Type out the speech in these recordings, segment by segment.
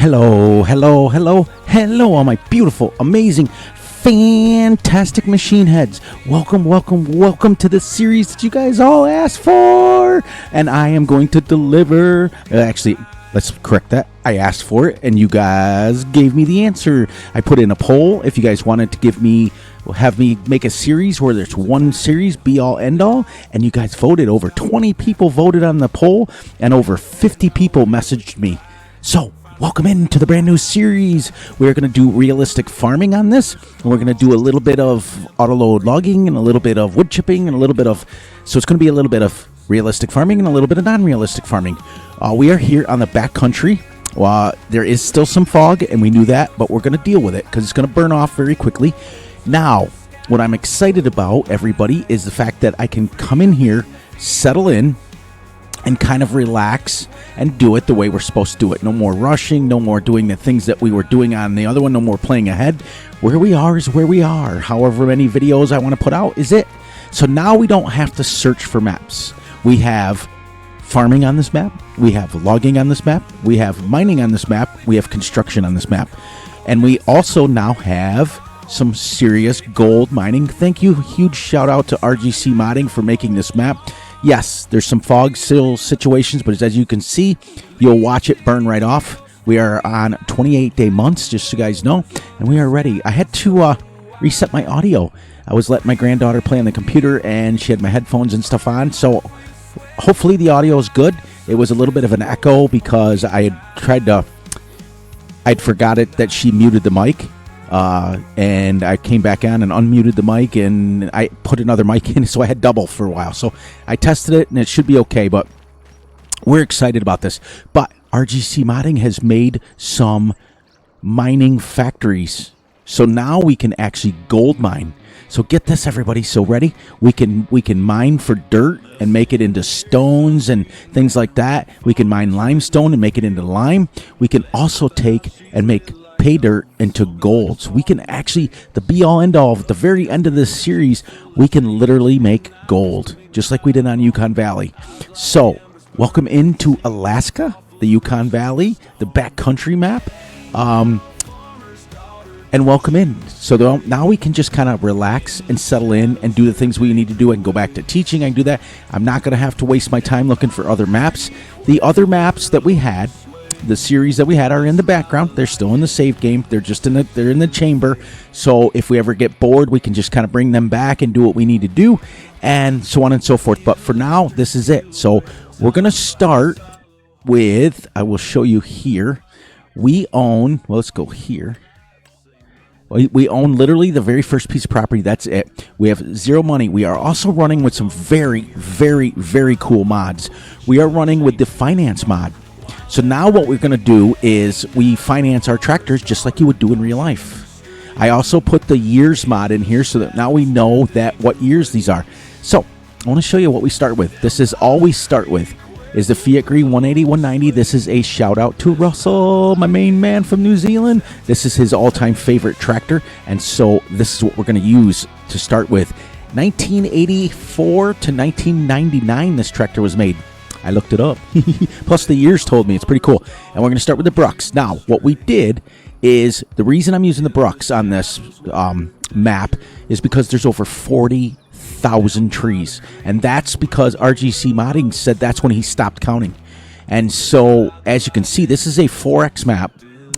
Hello, hello, hello, hello, all my beautiful, amazing, fantastic machine heads. Welcome, welcome, welcome to the series that you guys all asked for. And I am going to deliver. Actually, let's correct that. I asked for it, and you guys gave me the answer. I put in a poll if you guys wanted to have me make a series where there's one series, be all, end all, and you guys voted. Over 20 people voted on the poll, and over 50 people messaged me. So, welcome into the brand new series. We're going to do realistic farming on this, and we're going to do a little bit of auto-load logging and a little bit of wood chipping and a little bit of, so it's going to be a little bit of realistic farming and a little bit of non-realistic farming. We are here on the back country. There is still some fog, and we knew that, but we're going to deal with it because it's going to burn off very quickly. Now, what I'm excited about, everybody, is the fact that I can come in here, settle in, and kind of relax and do it the way we're supposed to do it. No more rushing, no more doing the things that we were doing on the other one, no more playing ahead. Where we are is where we are. However many videos I want to put out is it. So now we don't have to search for maps. We have farming on this map, we have logging on this map, we have mining on this map, we have construction on this map. And we also now have some serious gold mining. Thank you, huge shout out to RGC Modding for making this map. Yes, there's some fog still situations, but as you can see, you'll watch it burn right off. We are on 28-day months, just so you guys know, and we are ready. I had to reset my audio. I was letting my granddaughter play on the computer, and she had my headphones and stuff on, so hopefully the audio is good. It was a little bit of an echo because I'd forgot it that she muted the mic. And I came back on and unmuted the mic, and I put another mic in, so I had double for a while. So I tested it, and it should be okay, but we're excited about this. But RGC Modding has made some mining factories, so now we can actually gold mine. So get this, everybody. So ready? We can mine for dirt and make it into stones and things like that. We can mine limestone and make it into lime. We can also take and make pay dirt into gold. So we can actually, the be all end all, at the very end of this series, we can literally make gold, just like we did on Yukon Valley. So welcome into Alaska, the Yukon Valley, the backcountry map, and welcome in. So now we can just kind of relax and settle in and do the things we need to do. I can go back to teaching. I can do that. I'm not going to have to waste my time looking for other maps. The other maps that we had, the series that we had, are in the background. They're still in the save game. They're just they're in the chamber. So if we ever get bored, we can just kind of bring them back and do what we need to do, and so on and so forth. But for now, this is it. So we're going to start with, I will show you here. We own, well, let's go here. We own literally the very first piece of property. That's it. We have zero money. We are also running with some very, very, very cool mods. We are running with the finance mod. So now what we're going to do is we finance our tractors just like you would do in real life. I also put the years mod in here so that now we know that what years these are. So I want to show you what we start with. This is all we start with is the Fiat Gree 180, 190. This is a shout out to Russell, my main man from New Zealand. This is his all-time favorite tractor, and so this is what we're going to use to start with. 1984 to 1999 this tractor was made. I looked it up. Plus the years told me. It's pretty cool. And we're going to start with the Brucks. Now, what we did is, the reason I'm using the Brucks on this map is because there's over 40,000 trees. And that's because RGC Modding said that's when he stopped counting. And so, as you can see, this is a 4X map.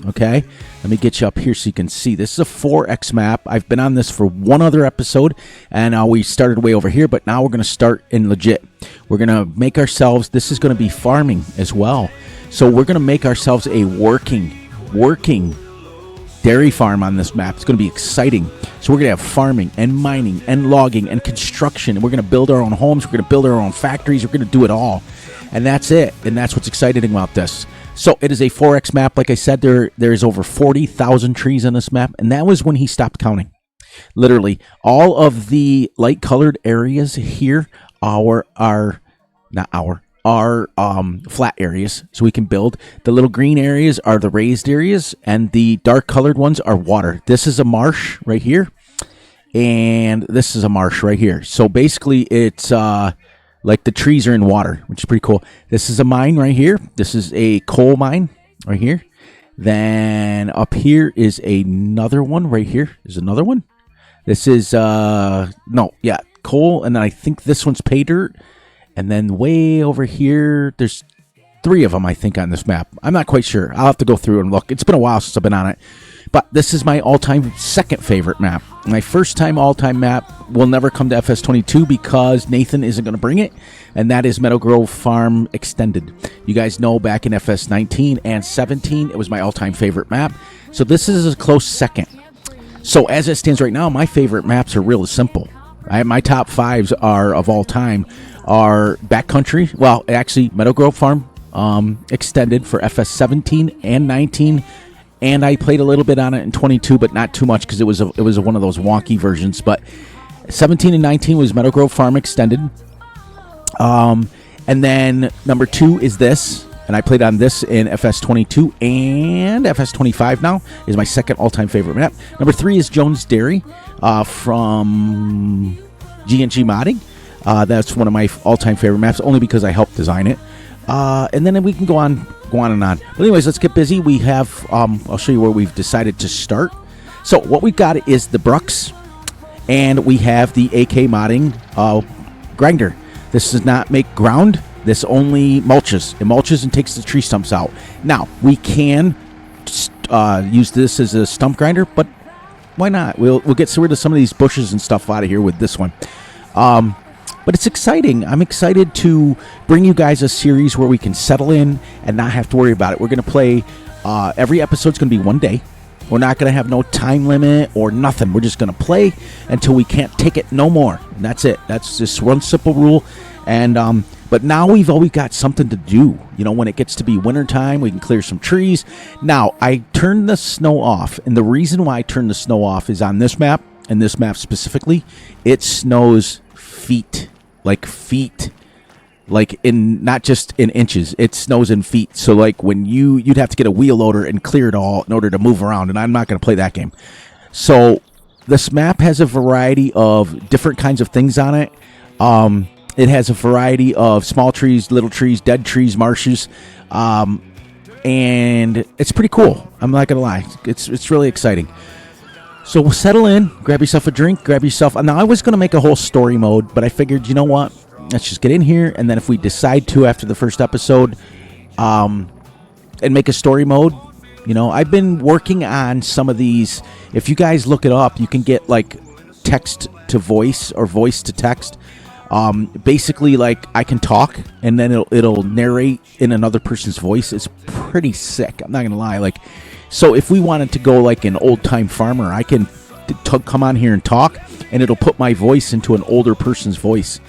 Okay, let me get you up here so you can see. This is a 4X map. I've been on this for one other episode, and we started way over here, but now we're going to start in legit. We're going to make ourselves, this is going to be farming as well. So we're going to make ourselves a working dairy farm on this map. It's going to be exciting. So we're going to have farming and mining and logging and construction. And we're going to build our own homes. We're going to build our own factories. We're going to do it all. And that's it. And that's what's exciting about this. So it is a 4X map. Like I said, there's over 40,000 trees on this map, and that was when he stopped counting. Literally, all of the light colored areas here are flat areas, so we can build. The little green areas are the raised areas, and the dark colored ones are water. This is a marsh right here, and this is a marsh right here. So basically, it's like the trees are in water, which is pretty cool. This is a mine right here. This is a coal mine right here. Then up here is another one. Right here is another one. This is coal, and then I think this one's pay dirt. And then way over here, there's 3 of them, I think, on this map. I'm not quite sure. I'll have to go through and look. It's been a while since I've been on it. But this is my all-time second favorite map. My first-time all-time map will never come to Fs25 because Nathan isn't going to bring it, and that is Meadow Grove Farm Extended. You guys know back in Fs19 and 17, it was my all-time favorite map. So this is a close second. So as it stands right now, my favorite maps are really simple. My top 5s are of all time are Backcountry. Well, actually, Meadow Grove Farm Extended for Fs17 and 19. And I played a little bit on it in 22, but not too much because it was one of those wonky versions. But 17 and 19 was Meadow Grove Farm Extended. And then number 2 is this. And I played on this in Fs22 and Fs25 now is my second all-time favorite map. Number 3 is Jones Dairy from G&G Modding. That's one of my all-time favorite maps, only because I helped design it. And then we can go on and on. But anyways, let's get busy. We have, I'll show you where we've decided to start. So what we've got is the Brux, and we have the AK Modding grinder. This does not make ground. This only mulches. It mulches and takes the tree stumps out. Now, we can use this as a stump grinder, but why not? We'll get rid of some of these bushes and stuff out of here with this one. But it's exciting. I'm excited to bring you guys a series where we can settle in and not have to worry about it. We're going to play, every episode's going to be one day. We're not going to have no time limit or nothing. We're just going to play until we can't take it no more. And that's it. That's just one simple rule. And but now we've always got something to do. You know, when it gets to be wintertime, we can clear some trees. Now, I turned the snow off. And the reason why I turned the snow off is on this map, and this map specifically, it snows feet. Like in, not just in inches, it snows in feet. So like when you'd have to get a wheel loader and clear it all in order to move around, and I'm not going to play that game. So this map has a variety of different kinds of things on it. It has a variety of small trees, little trees, dead trees, marshes, and it's pretty cool. I'm not going to lie. It's really exciting. So we'll settle in, grab yourself a drink, grab yourself... Now, I was going to make a whole story mode, but I figured, you know what? Let's just get in here, and then if we decide to after the first episode and make a story mode, you know, I've been working on some of these. If you guys look it up, you can get, like, text to voice or voice to text. Basically, like, I can talk, and then it'll narrate in another person's voice. It's pretty sick. I'm not going to lie. Like... So if we wanted to go like an old-time farmer, I can come on here and talk, and it'll put my voice into an older person's voice.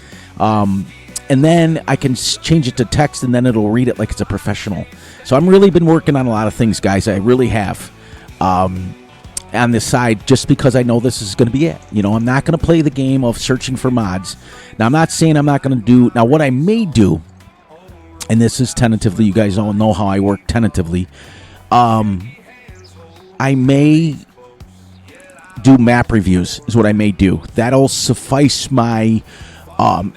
And then I can change it to text, and then it'll read it like it's a professional. So I've really been working on a lot of things, guys. I really have. On this side, just because I know this is going to be it. You know, I'm not going to play the game of searching for mods. Now, I'm not saying I'm not going to do... Now, what I may do, and this is tentatively, you guys all know how I work tentatively, I may do map reviews is what I may do. That'll suffice my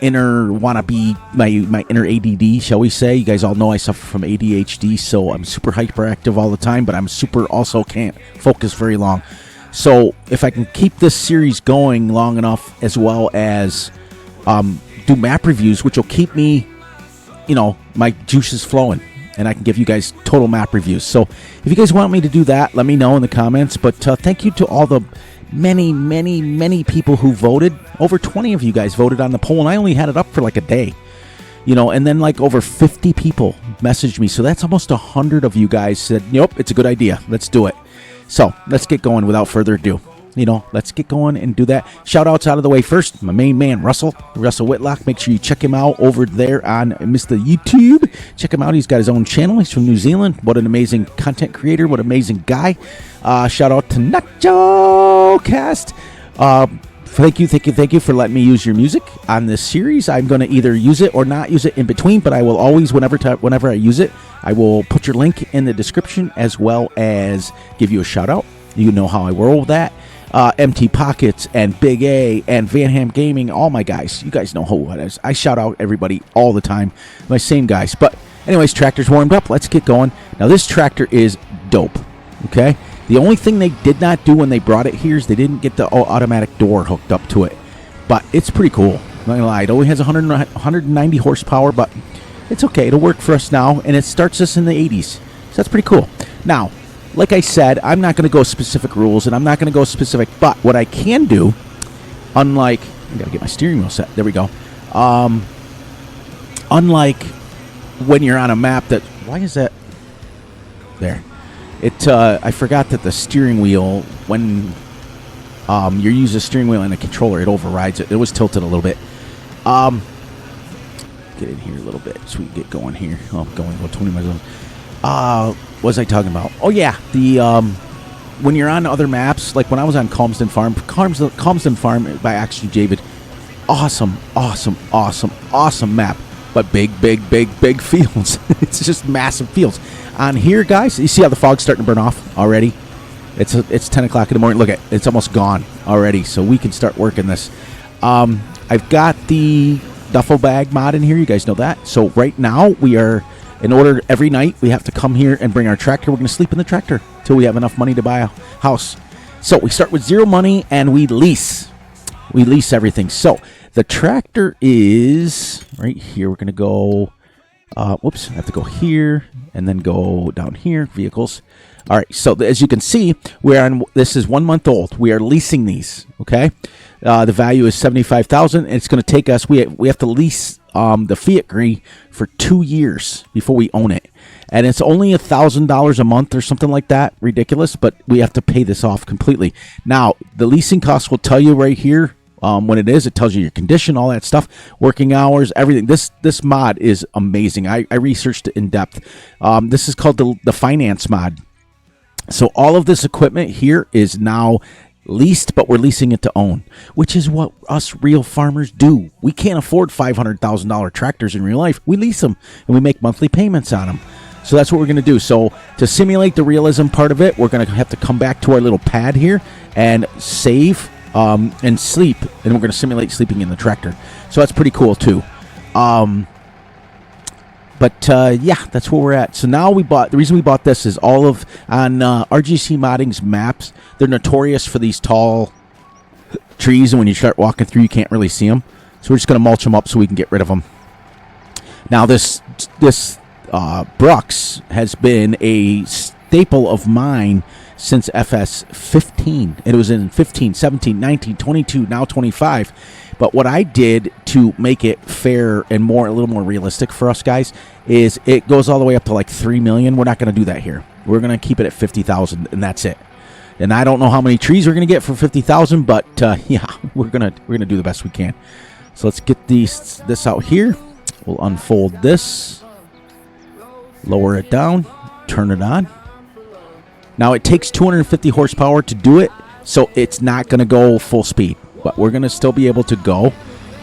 inner wannabe, my inner ADD, shall we say. You guys all know I suffer from ADHD, so I'm super hyperactive all the time, but I'm also can't focus very long. So if I can keep this series going long enough, as well as do map reviews, which will keep me, you know, my juices flowing, and I can give you guys total map reviews. So if you guys want me to do that, let me know in the comments. But thank you to all the many people who voted. Over 20 of you guys voted on the poll, and I only had it up for like a day. You know, and then like over 50 people messaged me. So that's almost 100 of you guys said, yep, it's a good idea. Let's do it. So let's get going without further ado. You know, let's get going and do that. Shout outs out of the way first. My main man, Russell Whitlock. Make sure you check him out over there on Mr. YouTube. Check him out. He's got his own channel. He's from New Zealand. What an amazing content creator. What an amazing guy. Shout out to Nacho Cast. Thank you for letting me use your music on this series. I'm going to either use it or not use it in between, but I will always, whenever I use it, I will put your link in the description as well as give you a shout out. You know how I roll with that. Empty Pockets and Big A and Van Ham Gaming, all my guys. You guys know who it is. I shout out everybody all the time. My same guys. But anyways, tractor's warmed up. Let's get going. Now this tractor is dope. Okay, the only thing they did not do when they brought it here is they didn't get the automatic door hooked up to it, but it's pretty cool. I'm not gonna lie, it only has 190 horsepower, but it's okay. It'll work for us now, and it starts us in the 80s, so that's pretty cool. Now, like I said, I'm not going to go specific rules, and I'm not going to go specific, but what I can do, unlike, I got to get my steering wheel set, there we go, unlike when you're on a map that, why is that, there, I forgot that the steering wheel, when you use the steering wheel and the controller, it overrides it. It was tilted a little bit. Get in here a little bit so we can get going here. Oh, I'm going about 20 miles. What was I talking about? Oh yeah, the when you're on other maps, like when I was on Calmsden Farm by Actually David, awesome map, but big fields. It's just massive fields. On here, guys, you see how the fog's starting to burn off already? It's 10 o'clock in the morning. Look at it's almost gone already, so we can start working this. I've got the duffel bag mod in here. You guys know that. So right now we are, in order, every night we have to come here and bring our tractor. We're going to sleep in the tractor until we have enough money to buy a house. So we start with zero money and we lease. We lease everything. So the tractor is right here. We're going to go, whoops, I have to go here and then go down here, vehicles. All right, so as you can see, this is 1 month old. We are leasing these, okay? The value is $75,000, and it's going to take us, we have to lease the Fiat Gris for 2 years before we own it. And it's only $1,000 a month or something like that. Ridiculous, but we have to pay this off completely. Now, the leasing cost will tell you right here when it is. It tells you your condition, all that stuff, working hours, everything. This mod is amazing. I researched it in depth. This is called the finance mod. So all of this equipment here is now leased, but we're leasing it to own, which is what us real farmers do. We can't afford $500,000 tractors in real life. We lease them, and we make monthly payments on them. So that's what we're going to do. So to simulate the realism part of it, we're going to have to come back to our little pad here and save and sleep, and we're going to simulate sleeping in the tractor. So that's pretty cool, too. But yeah, that's where we're at. So now the reason we bought this is all of, on RGC Modding's maps, they're notorious for these tall trees, and when you start walking through, you can't really see them. So we're just going to mulch them up so we can get rid of them. Now this Brux has been a staple of mine since FS15. It was in 15, 17, 19, 22, now 25. But what I did to make it fair and a little more realistic for us guys is it goes all the way up to like 3 million. We're not going to do that here. We're going to keep it at 50,000, and that's it. And I don't know how many trees we're going to get for 50,000, but yeah, we're gonna do the best we can. So let's get this out here. We'll unfold this, lower it down, turn it on. Now it takes 250 horsepower to do it, so it's not going to go full speed. But we're going to still be able to go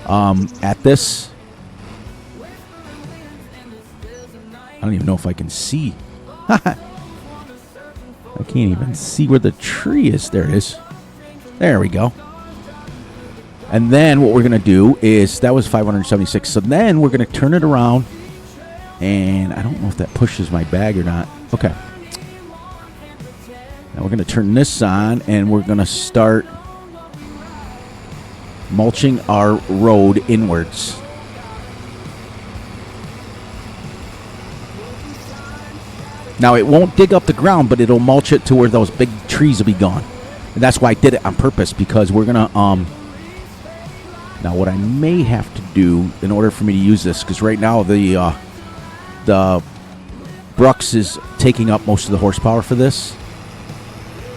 at this. I don't even know if I can see. I can't even see where the tree is. There it is. There we go. And then what we're going to do is, that was 576. So then we're going to turn it around. And I don't know if that pushes my bag or not. Okay. Now we're going to turn this on, and we're going to start mulching our road inwards. Now it won't dig up the ground, but it'll mulch it to where those big trees will be gone. And that's why I did it on purpose, because we're gonna now what I may have to do in order for me to use this, because right now the Brux is taking up most of the horsepower for this.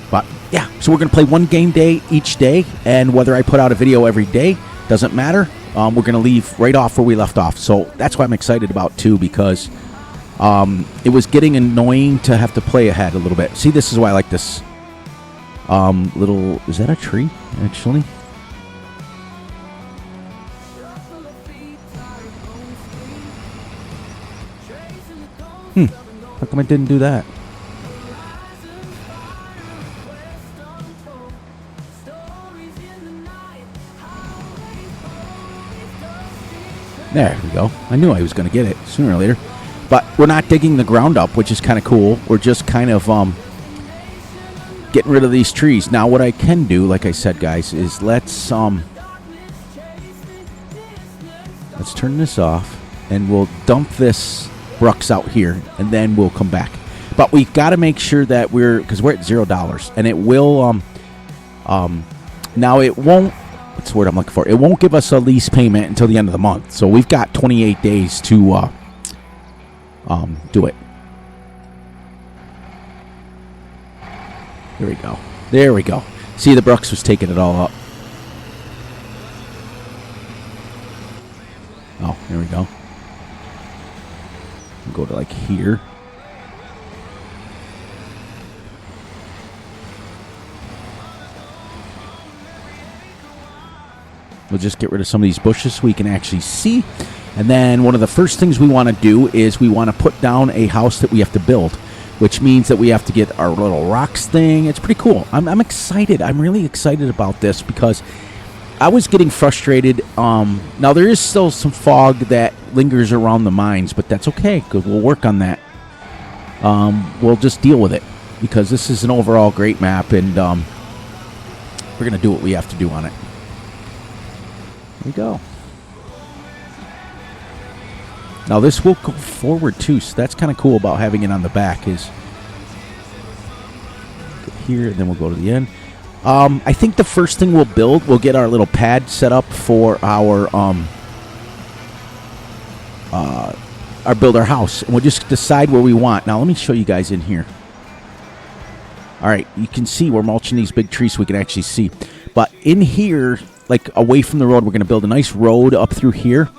But yeah, so we're going to play one game day each day, and whether I put out a video every day, doesn't matter. We're going to leave right off where we left off. So that's what I'm excited about, too, because it was getting annoying to have to play ahead a little bit. See, this is why I like this little... Is that a tree, actually? How come I didn't do that? There we go. I knew I was going to get it sooner or later. But we're not digging the ground up, which is kind of cool. We're just kind of getting rid of these trees. Now, what I can do, like I said, guys, is let's turn this off, and we'll dump this Brooks out here, and then we'll come back. But we've got to make sure that because we're at $0, and it will, now it won't, what's the word I'm looking for? It won't give us a lease payment until the end of the month. So we've got 28 days to do it. There we go. There we go. See, the Brooks was taking it all up. Oh, there we go. We'll go to like here. We'll just get rid of some of these bushes so we can actually see. And then one of the first things we want to do is we want to put down a house that we have to build, which means that we have to get our little rocks thing. It's pretty cool. I'm excited. I'm really excited about this because I was getting frustrated. Now, there is still some fog that lingers around the mines, but that's okay because we'll work on that. We'll just deal with it because this is an overall great map, and we're going to do what we have to do on it. There we go. Now, this will go forward, too, so that's kind of cool about having it on the back is here, and then we'll go to the end. I think the first thing we'll get our little pad set up for our build our house, and we'll just decide where we want. Now, let me show you guys in here. All right, you can see we're mulching these big trees so we can actually see. But in here, like away from the road, we're going to build a nice road up through here.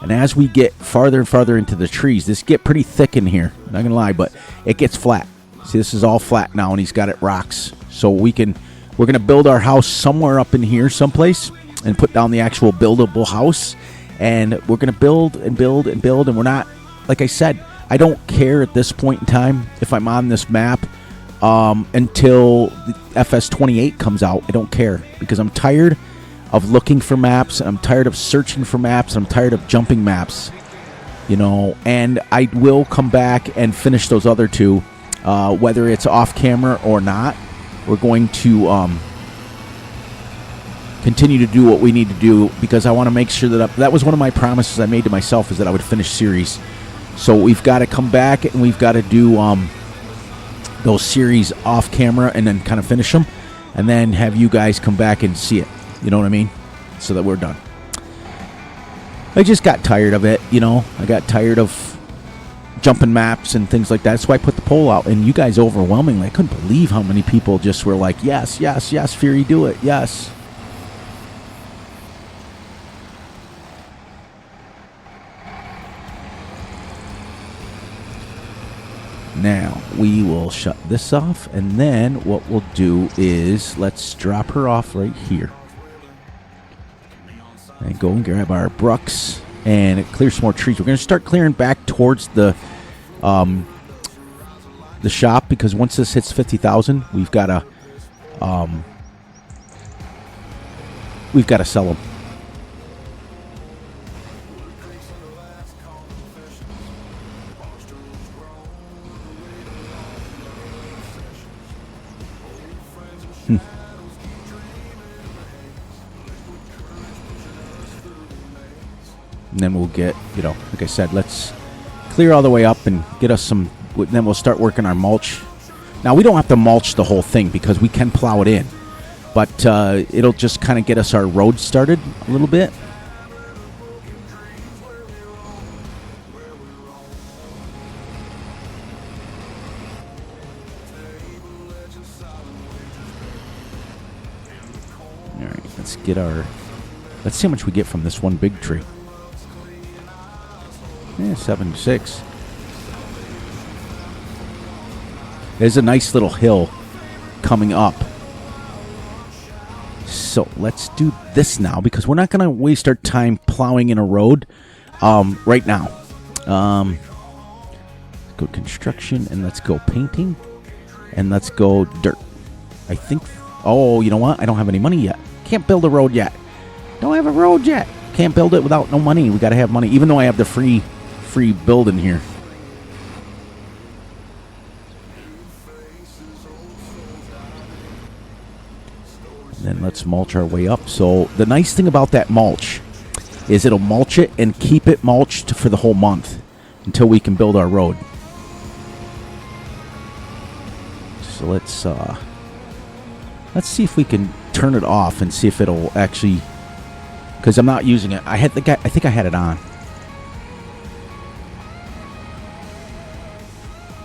And as we get farther and farther into the trees, this get pretty thick in here. Not going to lie, but it gets flat. See, this is all flat now, and he's got it rocks. So we're going to build our house somewhere up in here someplace and put down the actual buildable house. And we're going to build and build and build. And we're not, like I said, I don't care at this point in time if I'm on this map until the Fs25 comes out. I don't care because I'm tired of looking for maps. I'm tired of searching for maps. I'm tired of jumping maps, you know, and I will come back and finish those other two, whether it's off camera or not. We're going to continue to do what we need to do because I want to make sure that was one of my promises I made to myself is that I would finish series. So we've got to come back and we've got to do those series off camera and then kind of finish them and then have you guys come back and see it. You know what I mean? So that we're done. I just got tired of it, you know. I got tired of jumping maps and things like that. That's why I put the poll out. And you guys overwhelmingly, I couldn't believe how many people just were like, yes, yes, yes, Fury, do it, yes. Now, we will shut this off, and then what we'll do is let's drop her off right here. And go and grab our Brooks and clear some more trees. We're going to start clearing back towards the shop because once this hits 50,000, we've got to sell them. And then we'll get, you know, like I said, let's clear all the way up and get us some, then we'll start working our mulch. Now, we don't have to mulch the whole thing because we can plow it in. But it'll just kind of get us our road started a little bit. All right, let's see how much we get from this one big tree. Yeah, 7-6. There's a nice little hill coming up. So let's do this now because we're not going to waste our time plowing in a road right now. Let's go construction and let's go painting and let's go dirt. I think, oh, you know what? I don't have any money yet. Can't build a road yet. Don't have a road yet. Can't build it without no money. We got to have money, even though I have the free building here. then let's mulch our way up. So the nice thing about that mulch is it'll mulch it and keep it mulched for the whole month until we can build our road. So let's see if we can turn it off and see if it'll actually, because I'm not using it. I think I had it on.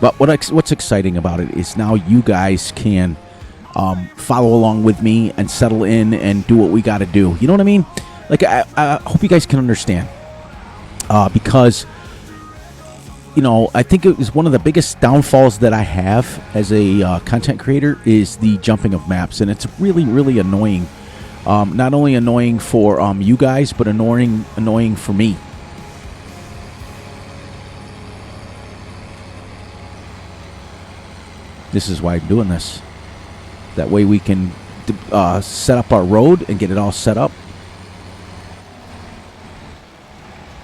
But what's exciting about it is now you guys can follow along with me and settle in and do what we got to do. You know what I mean? Like, I hope you guys can understand. Because, you know, I think it was one of the biggest downfalls that I have as a content creator is the jumping of maps. And it's really, really annoying. Not only annoying for you guys, but annoying for me. This is why I'm doing this. That way we can set up our road and get it all set up.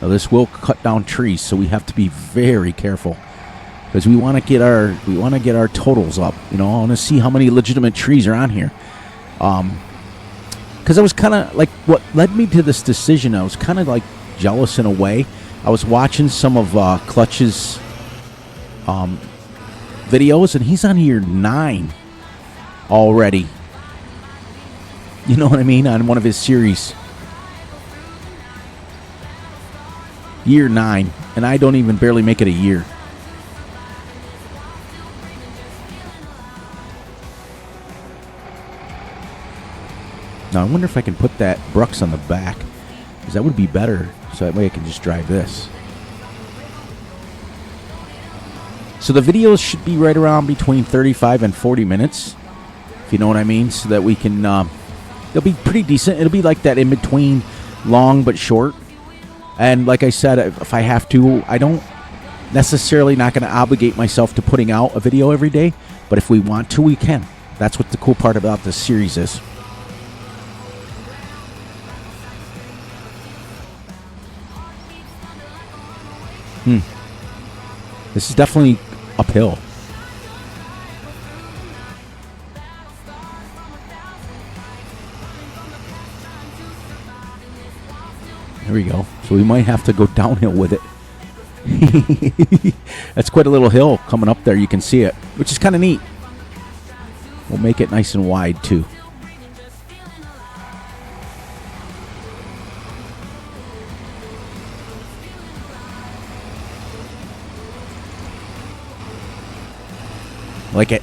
Now this will cut down trees, so we have to be very careful because we want to get our totals up. You know, I want to see how many legitimate trees are on here. Because I was kind of like, what led me to this decision, I was kind of like jealous in a way. I was watching some of Clutch's videos, and he's on year 9 already. You know what I mean? On one of his series. Year 9, and I don't even barely make it a year. Now I wonder if I can put that Brux on the back, because that would be better, so that way I can just drive this. So the videos should be right around between 35 and 40 minutes, if you know what I mean, so that we can, they'll be pretty decent. It'll be like that in between, long but short. And like I said, if I have to, I don't necessarily not going to obligate myself to putting out a video every day, but if we want to, we can. That's what the cool part about this series is. This is definitely uphill. There we go. So we might have to go downhill with it. That's quite a little hill coming up there. You can see it, which is kind of neat. We'll make it nice and wide too. Like it.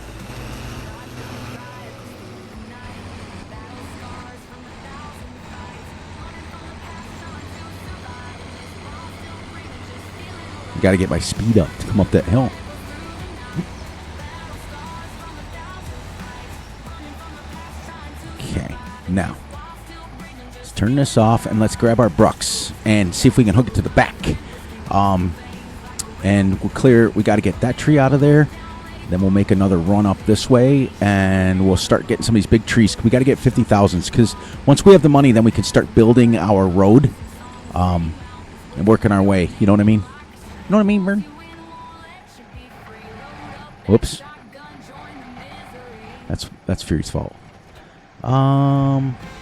Got to get my speed up to come up that hill. Okay, now let's turn this off and let's grab our Brux and see if we can hook it to the back. And we'll clear. We got to get that tree out of there. Then we'll make another run up this way, and we'll start getting some of these big trees. We got to get 50,000s because once we have the money, then we can start building our road and working our way. You know what I mean? You know what I mean, Vern? Whoops. That's Fury's fault.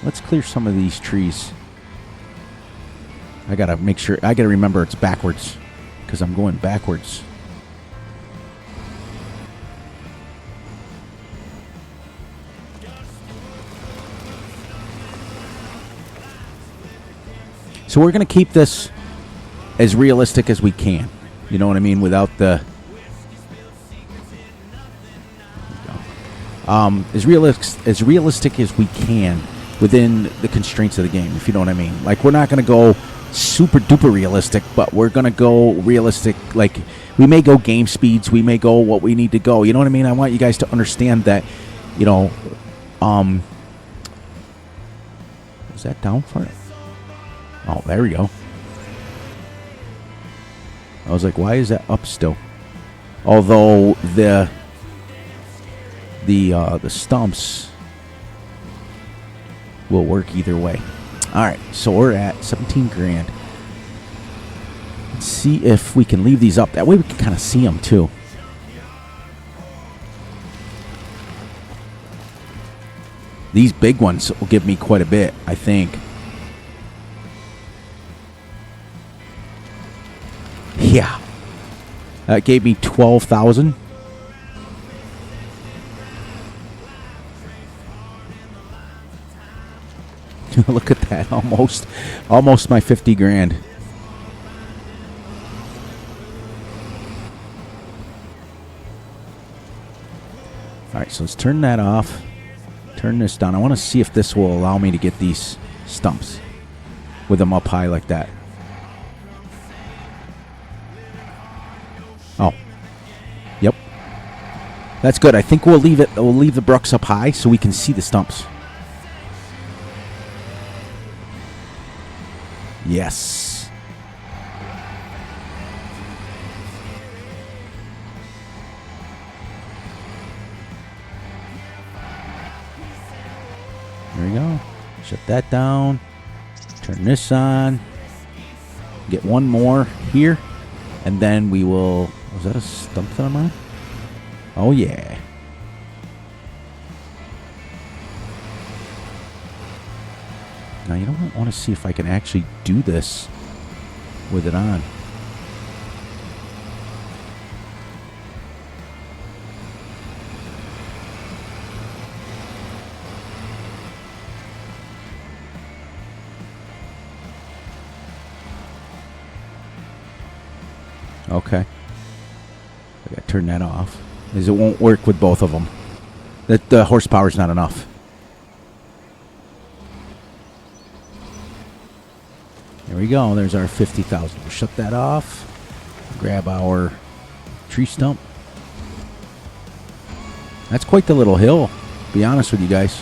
Let's clear some of these trees. I gotta make sure. I gotta remember it's backwards because I'm going backwards. So we're going to keep this as realistic as we can. You know what I mean? Without the... as realistic as we can within the constraints of the game, if you know what I mean. Like, we're not going to go super duper realistic, but we're going to go realistic. Like, we may go game speeds. We may go what we need to go. You know what I mean? I want you guys to understand that, you know... is that down for it? Oh, there we go. I was like, why is that up still? Although the stumps will work either way. All right, so we're at 17 grand. Let's see if we can leave these up. That way we can kind of see them too. These big ones will give me quite a bit, I think. Yeah. That gave me 12,000. Look at that. Almost my 50 grand. All right, so let's turn that off. Turn this down. I want to see if this will allow me to get these stumps with them up high like that. Oh. Yep. That's good. I think we'll leave it. We'll leave the brucks up high so we can see the stumps. Yes. There we go. Shut that down. Turn this on. Get one more here. And then we will... Was that a stump that I'm on? Oh, yeah. Now, you know what? I want to see if I can actually do this with it on. Okay. I gotta turn that off, because it won't work with both of them. The horsepower's not enough. There we go. There's our 50,000. We'll shut that off. Grab our tree stump. That's quite the little hill, to be honest with you guys.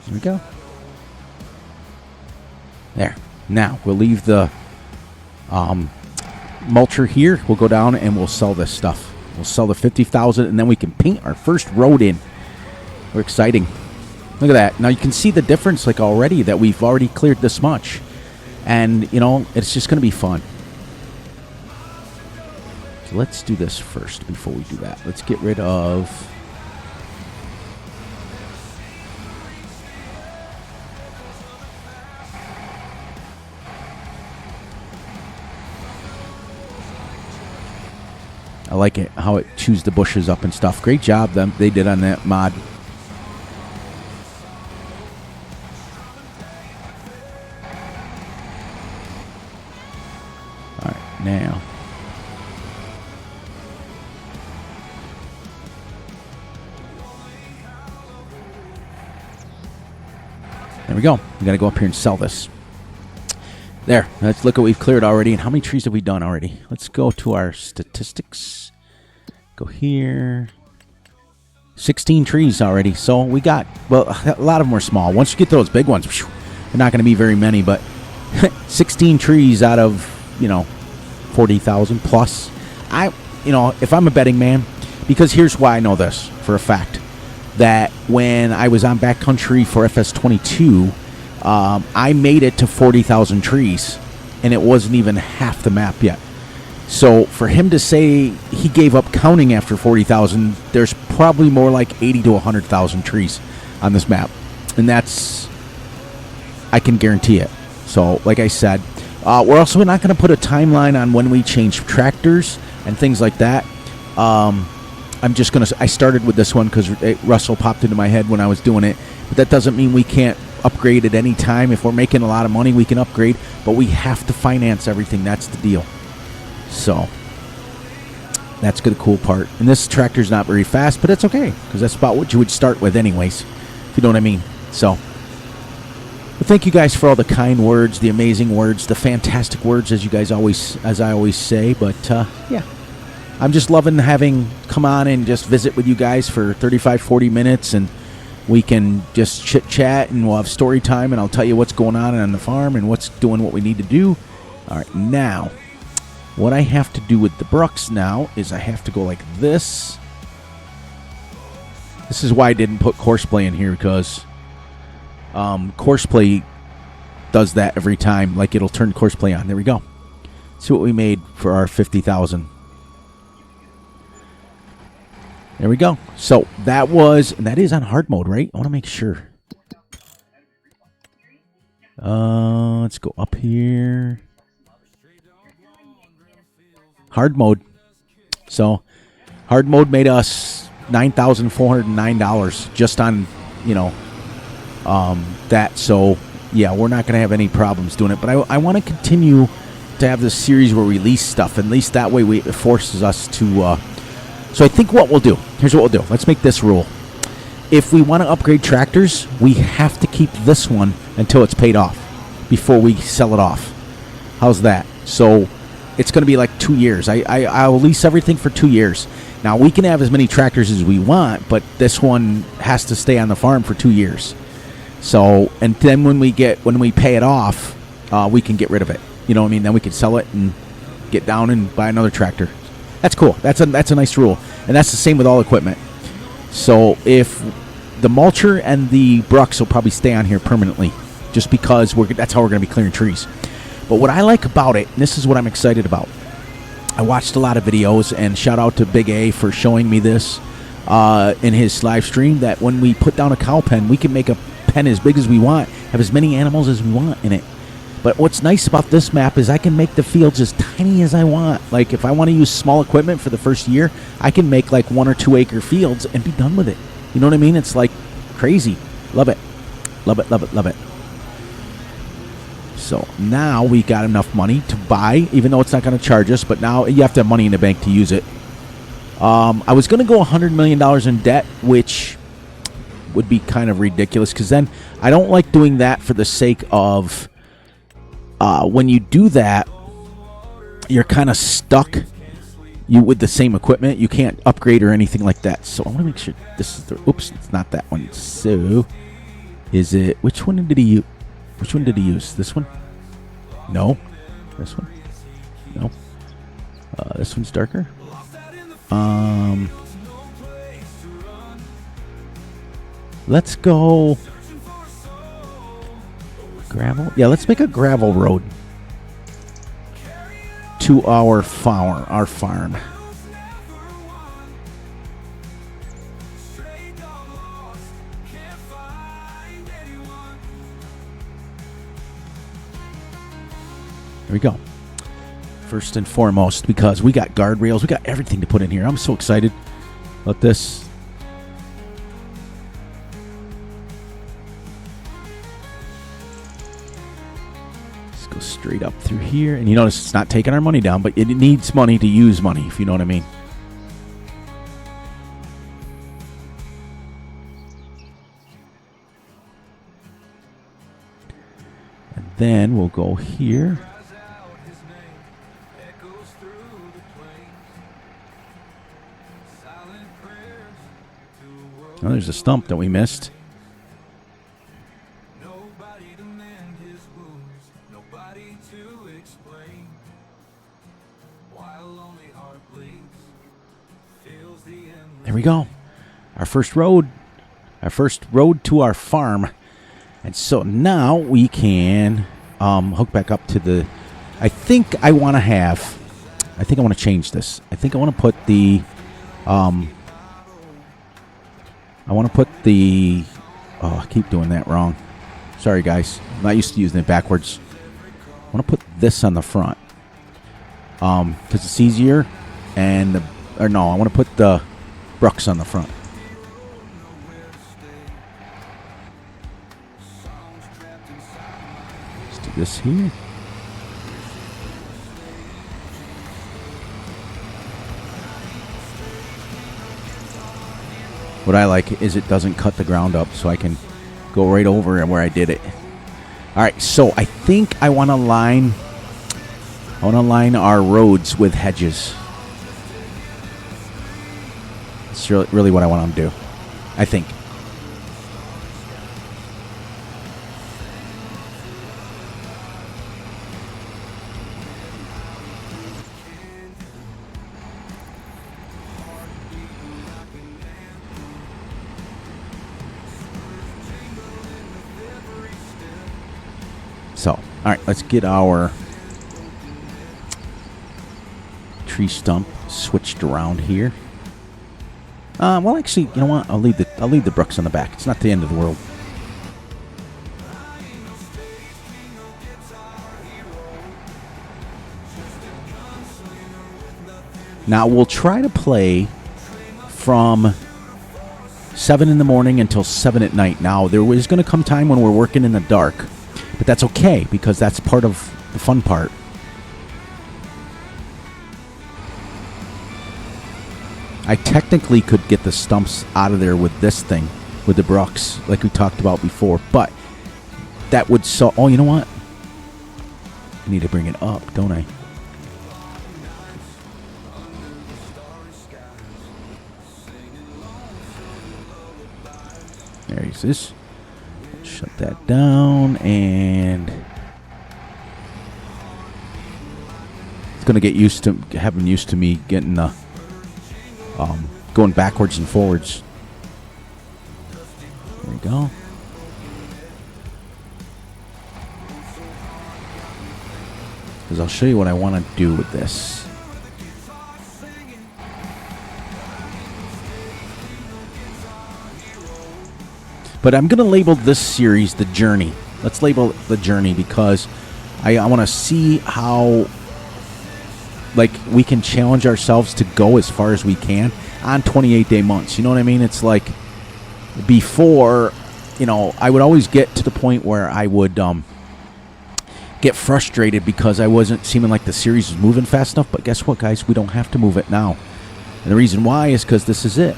There we go. There. Now, we'll leave the mulcher here. We'll go down and we'll sell this stuff. We'll sell the 50,000 and then we can paint our first road in. We're exciting. Look at that. Now you can see the difference like already that we've already cleared this much. And, you know, it's just going to be fun. So let's do this first before we do that. Let's get rid of... I like it, how it chews the bushes up and stuff. Great job they did on that mod. All right, now. There we go. We got to go up here and sell this. There. Let's look at what we've cleared already. And how many trees have we done already? Let's go to our statistics. Go here. 16 trees already. So we got, well, a lot of them are small. Once you get those big ones, whew, they're not going to be very many. But 16 trees out of, 40,000 plus. If I'm a betting man, because here's why I know this for a fact. That when I was on backcountry for Fs25, I made it to 40,000 trees, and it wasn't even half the map yet. So for him to say he gave up counting after 40,000, there's probably more like 80 to 100,000 trees on this map. And I can guarantee it. So like I said, we're also not going to put a timeline on when we change tractors and things like that. I started with this one because Russell popped into my head when I was doing it. But that doesn't mean we can't upgrade at any time. If we're making a lot of money, we can upgrade, but we have to finance everything. That's the deal. So that's the cool part. And this tractor's not very fast, but it's okay because that's about what you would start with anyways, if you know what I mean. So thank you guys for all the kind words, the amazing words, the fantastic words, as I always say. But yeah, I'm just loving having come on and just visit with you guys for 35-40 minutes, and we can just chit-chat, and we'll have story time, and I'll tell you what's going on the farm and what's doing what we need to do. All right, now, what I have to do with the brucks now is I have to go like this. This is why I didn't put courseplay in here, because courseplay does that every time. Like it'll turn course play on. There we go. See what we made for our 50,000. There we go. So that is on hard mode, right? I want to make sure. Let's go up here. Hard mode. So hard mode made us $9,409 just on, that. So yeah, we're not going to have any problems doing it. But I want to continue to have this series where we release stuff. At least that way it forces us to. So I think what we'll do. Here's what we'll do. Let's make this rule. If we want to upgrade tractors, we have to keep this one until it's paid off before we sell it off. How's that? So it's going to be like 2 years. I'll lease everything for 2 years. Now, we can have as many tractors as we want, but this one has to stay on the farm for 2 years. So, and then when we pay it off, we can get rid of it. You know what I mean? Then we can sell it and get down and buy another tractor. That's cool. That's a nice rule. And that's the same with all equipment. So if the mulcher and the brucks will probably stay on here permanently, just because that's how we're going to be clearing trees. But what I like about it, and this is what I'm excited about, I watched a lot of videos, and shout out to Big A for showing me this in his live stream, that when we put down a cow pen, we can make a pen as big as we want, have as many animals as we want in it. But what's nice about this map is I can make the fields as tiny as I want. Like if I want to use small equipment for the first year, I can make like 1 or 2 acre fields and be done with it. You know what I mean? It's like crazy. Love it. Love it, love it, love it. So now we got enough money to buy, even though it's not going to charge us, but now you have to have money in the bank to use it. I was going to go $100 million in debt, which would be kind of ridiculous, because then I don't like doing that for the sake of when you do that, you're kind of stuck with the same equipment. You can't upgrade or anything like that. So I want to make sure this is the, oops, it's not that one. So is it, which one did he use? Which one did he use? This one? No. This one? No. This one's darker. Let's go gravel. Yeah, let's make a gravel road to our farm. There we go. First and foremost, because we got guardrails, we got everything to put in here. I'm so excited about this. Let's go straight up through here. And you notice it's not taking our money down, but it needs money to use money, if you know what I mean. And then we'll go here. Oh, there's a stump that we missed. There we go. Our first road to our farm. And so now we can hook back up to the, I think I want to change this. I think I want to put the, oh, I keep doing that wrong. Sorry, guys. I'm not used to using it backwards. I want to put this on the front. Because it's easier. I want to put the brucks on the front. Let's do this here. What I like is it doesn't cut the ground up, so I can go right over where I did it. All right, so I think I want to line our roads with hedges. That's really what I want to do, I think. So, all right, let's get our tree stump switched around here. Well, actually, you know what? I'll leave the brooks on the back. It's not the end of the world. Now we'll try to play from 7 in the morning until 7 at night. Now there is going to come time when we're working in the dark, but that's okay because that's part of the fun part. I technically could get the stumps out of there with this thing, with the brooks, like we talked about before, but that would oh, you know what? I need to bring it up, don't I? There he is. Shut that down, and it's going to get used to having used to me getting the going backwards and forwards. There we go. Because I'll show you what I want to do with this. But I'm going to label this series The Journey. Let's label it The Journey because I want to see how we can challenge ourselves to go as far as we can on 28-day months. You know what I mean? It's like before, I would always get to the point where I would get frustrated because I wasn't seeming like the series was moving fast enough. But guess what, guys? We don't have to move it now. And the reason why is because this is it,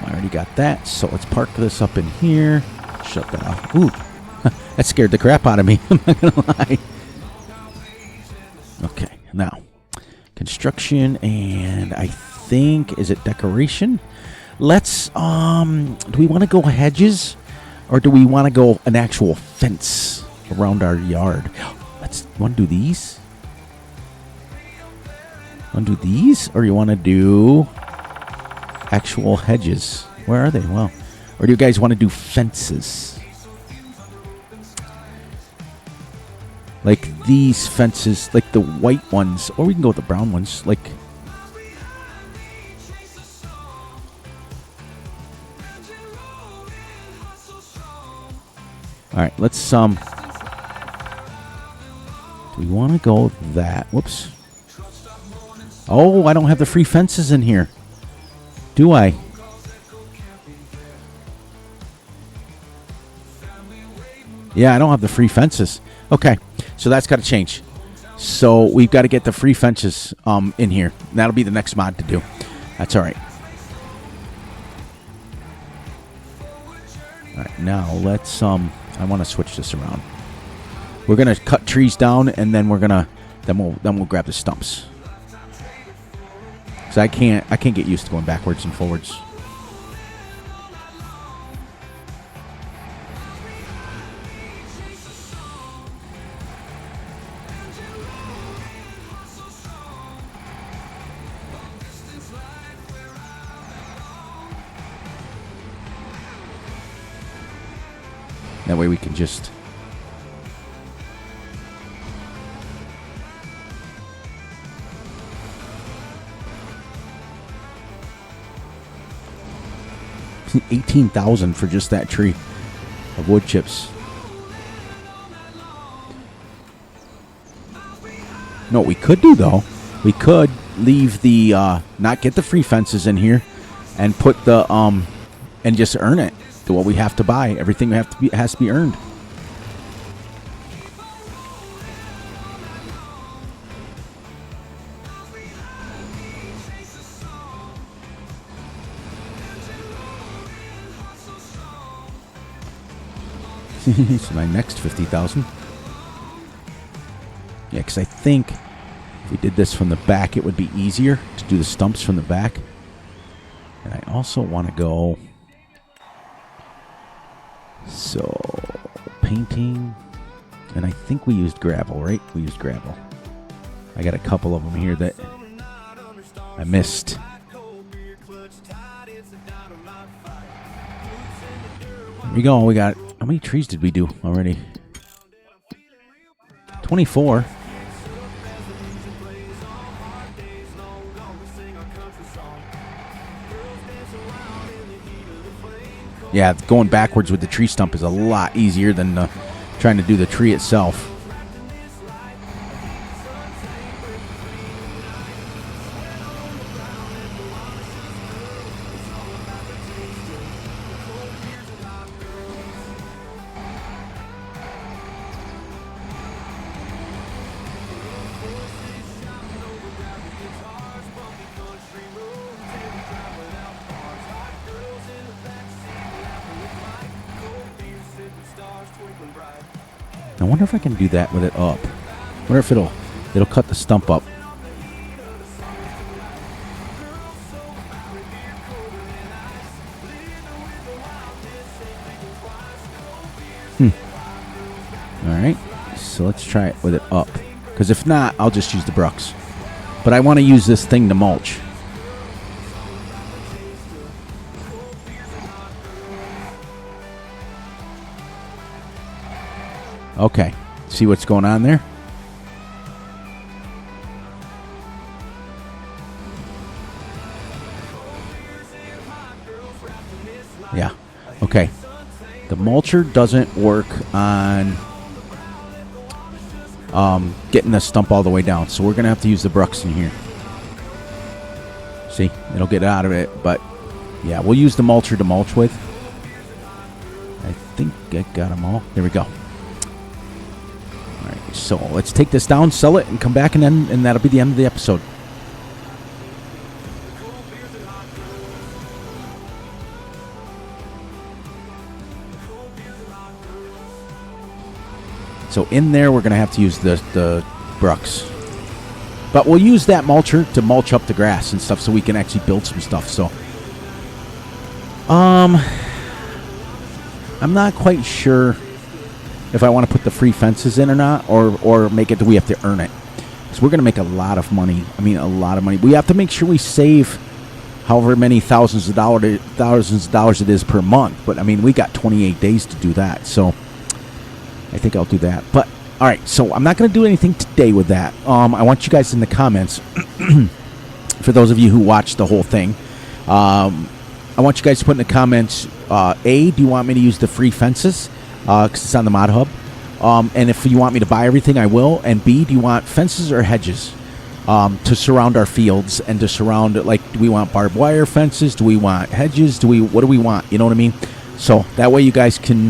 I already got that, so let's park this up in here. Shut that off. Ooh, that scared the crap out of me. I'm not gonna lie. Okay, now construction, and I think is it decoration? Let's do we want to go hedges, or do we want to go an actual fence around our yard? Want to do these? Want to do these, or you want to do actual hedges? Where are they? Well, or do you guys want to do fences? Like these fences, like the white ones, or we can go with the brown ones. Like, all right, let's do we want to go with that? Whoops. Oh, I don't have the free fences in here. Do I? Yeah, I don't have the free fences. Okay, so that's got to change. So we've got to get the free fences in here. That'll be the next mod to do. That's all right. All right, now let's I want to switch this around. We're gonna cut trees down, and then we'll grab the stumps. Cause I can't get used to going backwards and forwards. That way we can just $18,000 for just that tree of wood chips. No, what we could do though, we could leave the not get the free fences in here and put the and just earn it to what we have to buy. Everything has to be earned. So my next 50,000. Yeah, because I think if we did this from the back, it would be easier to do the stumps from the back. And I also want to go. So painting, and I think we used gravel, right? We used gravel. I got a couple of them here that I missed. Here we go. We got How many trees did we do already? 24. Yeah, going backwards with the tree stump is a lot easier than trying to do the tree itself. I wonder if I can do that with it up. I wonder if it'll cut the stump up. Alright, so let's try it with it up. Because if not, I'll just use the brucks. But I want to use this thing to mulch. Okay, see what's going on there? Yeah, okay. The mulcher doesn't work on getting the stump all the way down, so we're going to have to use the brucks in here. See, it'll get out of it, but yeah, we'll use the mulcher to mulch with. I think I got them all. There we go. So let's take this down, sell it, and come back, and that'll be the end of the episode. So in there, we're going to have to use the brucks. But we'll use that mulcher to mulch up the grass and stuff so we can actually build some stuff. So, I'm not quite sure if I want to put the free fences in or not, or make it, do we have to earn it? Because we're going to make a lot of money. I mean, a lot of money. We have to make sure we save however many thousands of dollars it is per month. But, I mean, we got 28 days to do that. So, I think I'll do that. But, all right, so I'm not going to do anything today with that. I want you guys in the comments, for those of you who watched the whole thing, I want you guys to put in the comments, A, do you want me to use the free fences? Because it's on the Mod Hub. And if you want me to buy everything, I will. And B, do you want fences or hedges to surround our fields and to surround it? Like, do we want barbed wire fences? Do we want hedges? What do we want? You know what I mean? So that way you guys can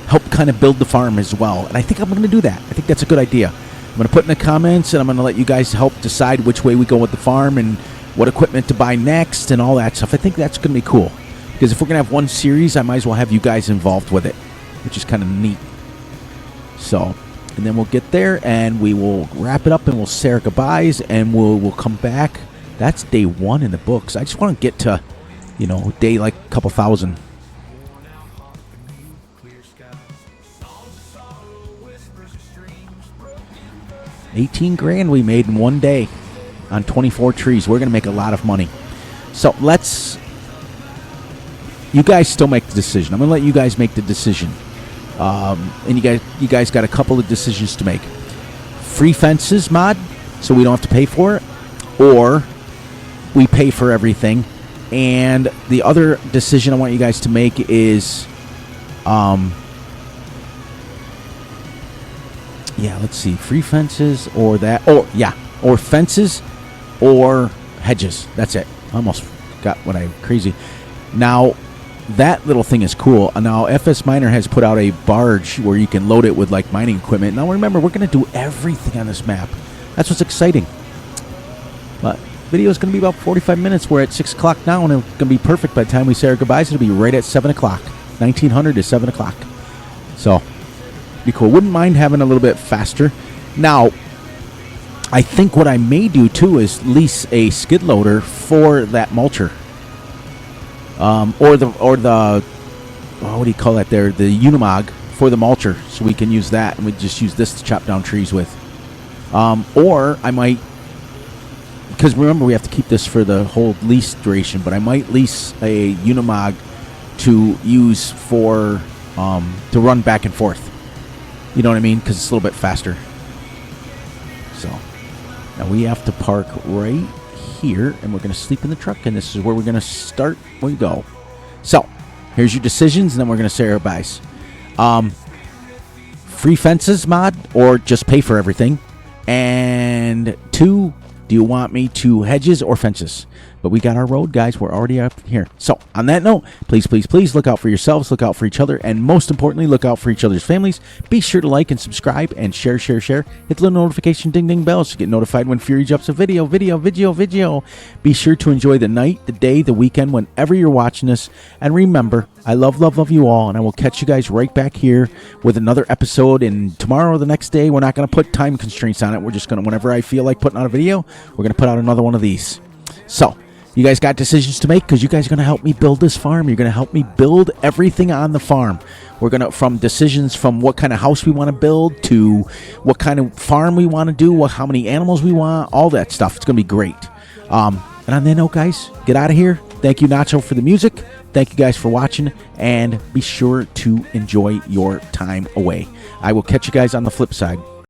help kind of build the farm as well. And I think I'm going to do that. I think that's a good idea. I'm going to put in the comments, and I'm going to let you guys help decide which way we go with the farm and what equipment to buy next and all that stuff. I think that's going to be cool. Because if we're going to have one series, I might as well have you guys involved with it, which is kind of neat. So, and then we'll get there, and we will wrap it up, and we'll say our goodbyes, and we'll come back. That's day 1 in the books. I just want to get to, day like a couple thousand. $18,000 we made in one day on 24 trees. We're going to make a lot of money. So you guys still make the decision. I'm going to let you guys make the decision. And you guys got a couple of decisions to make. Free fences mod, so we don't have to pay for it, or we pay for everything. And the other decision I want you guys to make is, let's see, free fences or that, or fences or hedges. That's it. I almost got what I crazy. Now, that little thing is cool. Now, FS Miner has put out a barge where you can load it with like mining equipment. Now, remember, we're going to do everything on this map. That's what's exciting. But video is going to be about 45 minutes. We're at 6 o'clock now, and it's going to be perfect by the time we say our goodbyes. It'll be right at 7 o'clock. 1900 to 7 o'clock. So, be cool. Wouldn't mind having a little bit faster. Now, I think what I may do too is lease a skid loader for that mulcher, or the what do you call that there? The Unimog for the mulcher, so we can use that, and we just use this to chop down trees with. Or I might, because remember we have to keep this for the whole lease duration, but I might lease a Unimog to use for to run back and forth. You know what I mean? Because it's a little bit faster. So now we have to park right here, and we're going to sleep in the truck, and this is where we're going to start. We go. So here's your decisions, and then we're going to say our buys. Free fences mod, or just pay for everything. And 2, do you want me to hedges or fences? But we got our road, guys. We're already up here. So on that note, please, please, please look out for yourselves, look out for each other, and most importantly, look out for each other's families. Be sure to like and subscribe and share. Hit the little notification ding bells to get notified when Fury drops a video. Be sure to enjoy the night, the day, the weekend, whenever you're watching this. And remember, I love you all, and I will catch you guys right back here with another episode. And tomorrow or the next day, we're not going to put time constraints on it. We're just going to, whenever I feel like putting out a video, we're going to put out another one of these. So you guys got decisions to make, because you guys are going to help me build this farm. You're going to help me build everything on the farm. We're going to, from decisions from what kind of house we want to build to what kind of farm we want to do, how many animals we want, all that stuff. It's going to be great. And on that note, guys, get out of here. Thank you, Nacho, for the music. Thank you guys for watching, and be sure to enjoy your time away. I will catch you guys on the flip side.